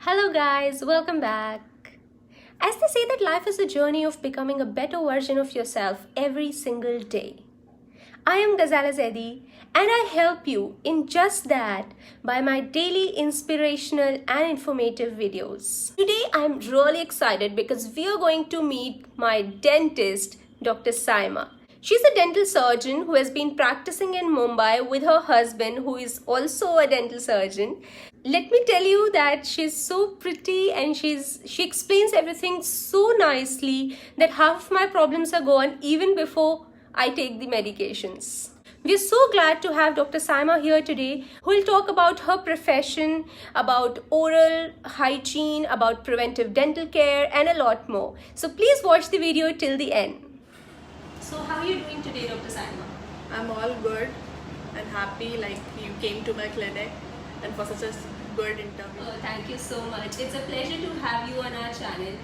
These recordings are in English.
Hello guys, welcome back. As they say that life is a journey of becoming a better version of yourself every single day. I am Ghazala Zaidi and I help you in just that by my daily inspirational and informative videos. Today I am really excited because we are going to meet my dentist, Dr. Saima. She's a dental surgeon who has been practicing in Mumbai with her husband, who is also a dental surgeon. Let me tell you that she's so pretty and she explains everything so nicely that half of my problems are gone even before I take the medications. We're so glad to have Dr. Saima here today, who will talk about her profession, about oral hygiene, about preventive dental care, and a lot more. So please watch the video till the end. So how are you doing today, Dr. Saima? I'm all good and happy like you came to my clinic and for such a good interview. Oh, thank you so much. It's a pleasure to have you on our channel.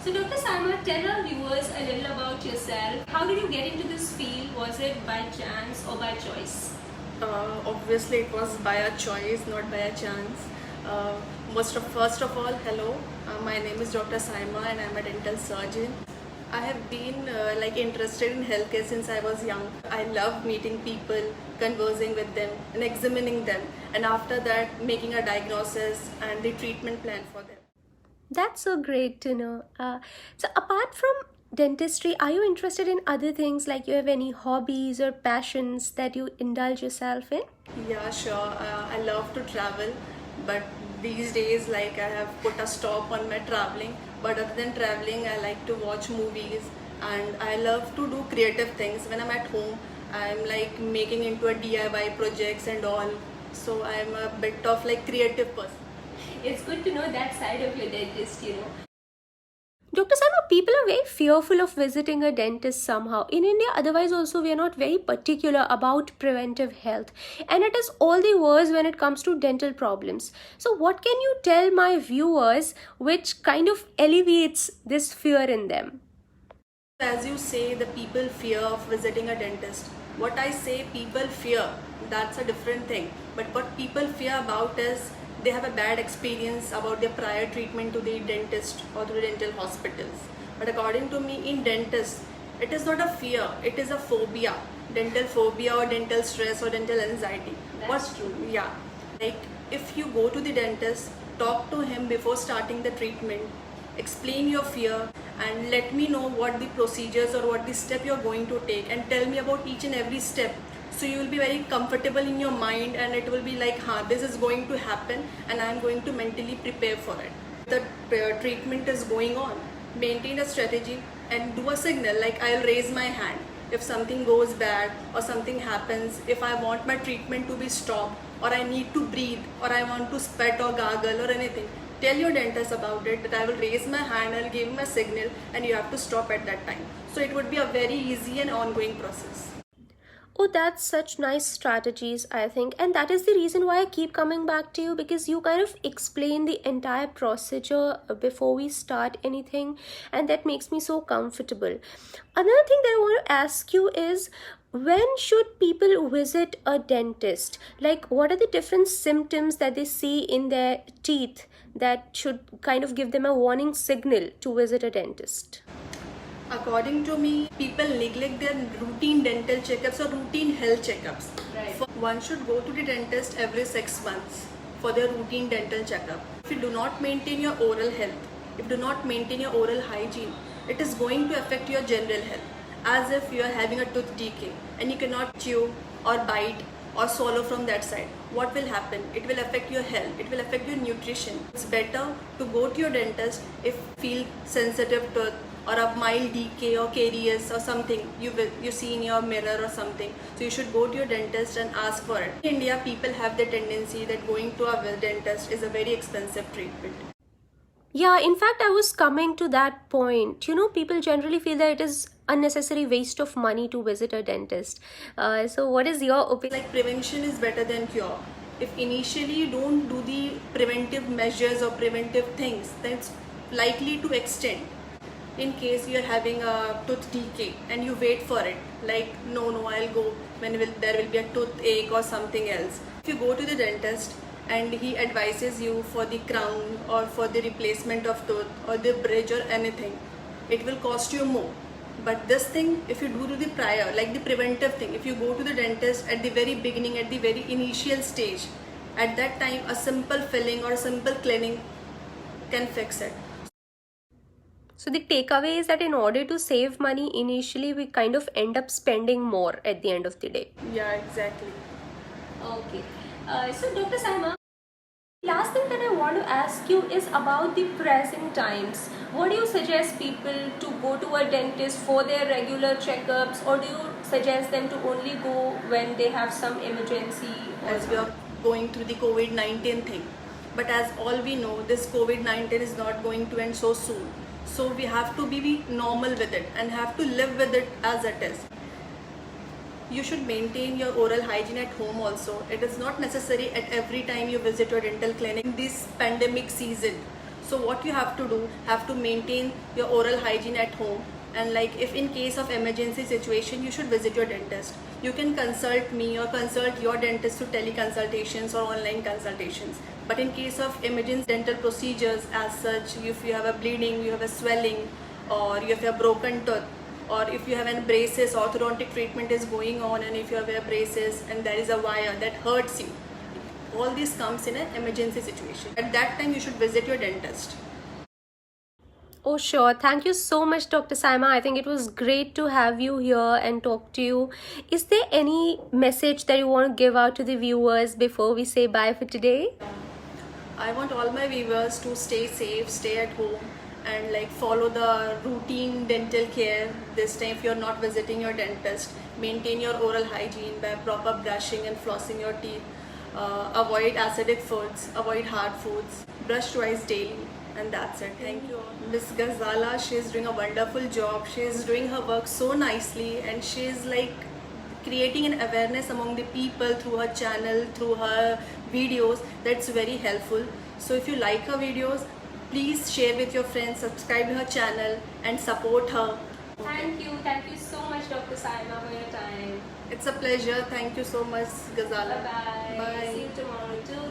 So Dr. Saima, tell our viewers a little about yourself. How did you get into this field? Was it by chance or by choice? Obviously it was by a choice, not by a chance. First of all, hello. My name is Dr. Saima and I'm a dental surgeon. I have been interested in healthcare since I was young. I love meeting people, conversing with them and examining them, and after that making a diagnosis and the treatment plan for them. That's so great to know. So apart from dentistry, are you interested in other things, like you have any hobbies or passions that you indulge yourself in? Yeah, sure. I love to travel, but these days, like I have put a stop on my traveling. But other than traveling, I like to watch movies and I love to do creative things. When I'm at home, I'm like making into a DIY projects and all. So I'm a bit of like creative person. It's good to know that side of your dentist. Dr. Sarma, people are very fearful of visiting a dentist somehow. In India, otherwise also we are not very particular about preventive health. And it is all the worse when it comes to dental problems. So what can you tell my viewers which kind of alleviates this fear in them? As you say, the people fear of visiting a dentist. What I say people fear, that's a different thing. But what people fear about is they have a bad experience about their prior treatment to the dentist or to the dental hospitals. But according to me, in dentist, it is not a fear, it is a phobia. Dental phobia or dental stress or dental anxiety. That's true. Yeah. Like if you go to the dentist, talk to him before starting the treatment, explain your fear and let me know what the procedures or what the step you're going to take and tell me about each and every step. So you will be very comfortable in your mind and it will be like, this is going to happen and I'm going to mentally prepare for it. The treatment is going on. Maintain a strategy and do a signal like I'll raise my hand. If something goes bad or something happens, if I want my treatment to be stopped or I need to breathe or I want to spit or gargle or anything, tell your dentist about it that I will raise my hand, I'll give him a signal and you have to stop at that time. So it would be a very easy and ongoing process. Oh, that's such nice strategies, I think. And that is the reason why I keep coming back to you, because you kind of explain the entire procedure before we start anything. And that makes me so comfortable. Another thing that I want to ask you is, when should people visit a dentist? Like, what are the different symptoms that they see in their teeth that should kind of give them a warning signal to visit a dentist? According to me, people neglect their routine dental checkups or routine health checkups. Right. One should go to the dentist every 6 months for their routine dental checkup. If you do not maintain your oral health, if you do not maintain your oral hygiene, it is going to affect your general health. As if you are having a tooth decay and you cannot chew or bite or swallow from that side. What will happen? It will affect your health, it will affect your nutrition. It's better to go to your dentist if you feel sensitive tooth or a mild decay or caries or something you see in your mirror or something. So you should go to your dentist and ask for it. In India, people have the tendency that going to a dentist is a very expensive treatment. Yeah, in fact, I was coming to that point. People generally feel that it is unnecessary waste of money to visit a dentist. So what is your opinion? Like prevention is better than cure. If initially you don't do the preventive measures or preventive things, then it's likely to extend. In case you're having a tooth decay and you wait for it, like no, I'll go when there will be a toothache or something else. If you go to the dentist and he advises you for the crown or for the replacement of tooth or the bridge or anything, it will cost you more. But this thing, if you do to the prior, like the preventive thing, if you go to the dentist at the very beginning, at the very initial stage, at that time a simple filling or a simple cleaning can fix it. So the takeaway is that in order to save money initially, we kind of end up spending more at the end of the day. Yeah, exactly. Okay. So Dr. Saima, last thing that I want to ask you is about the pressing times. What do you suggest people to go to a dentist for their regular checkups, or do you suggest them to only go when they have some emergency? As we are going through the COVID-19 thing. But as all we know, this COVID-19 is not going to end so soon. So we have to be normal with it and have to live with it as it is. You should maintain your oral hygiene at home also. It is not necessary at every time you visit your dental clinic in this pandemic season. So what you have to do, have to maintain your oral hygiene at home, and like if in case of emergency situation, you should visit your dentist. You can consult me or consult your dentist through teleconsultations or online consultations. But in case of emergency dental procedures as such, if you have a bleeding, you have a swelling, or you have a broken tooth, or if you have an braces, orthodontic treatment is going on, and if you have a braces and there is a wire that hurts you, all this comes in an emergency situation. At that time, you should visit your dentist. Oh, sure. Thank you so much, Dr. Saima. I think it was great to have you here and talk to you. Is there any message that you want to give out to the viewers before we say bye for today? I want all my viewers to stay safe, stay at home, and like follow the routine dental care. This time, if you're not visiting your dentist, maintain your oral hygiene by proper brushing and flossing your teeth. Avoid acidic foods, avoid hard foods, brush twice daily, and that's it. Thank you. Miss Ghazala, she is doing a wonderful job. She is doing her work so nicely, and she is like creating an awareness among the people through her channel, through her videos. That's very helpful. So if you like her videos, please share with your friends, subscribe to her channel, and support her. Thank you so much, Dr. Saima, for your time. It's a pleasure. Thank you so much, Ghazala. Bye-bye. Bye. See you tomorrow too.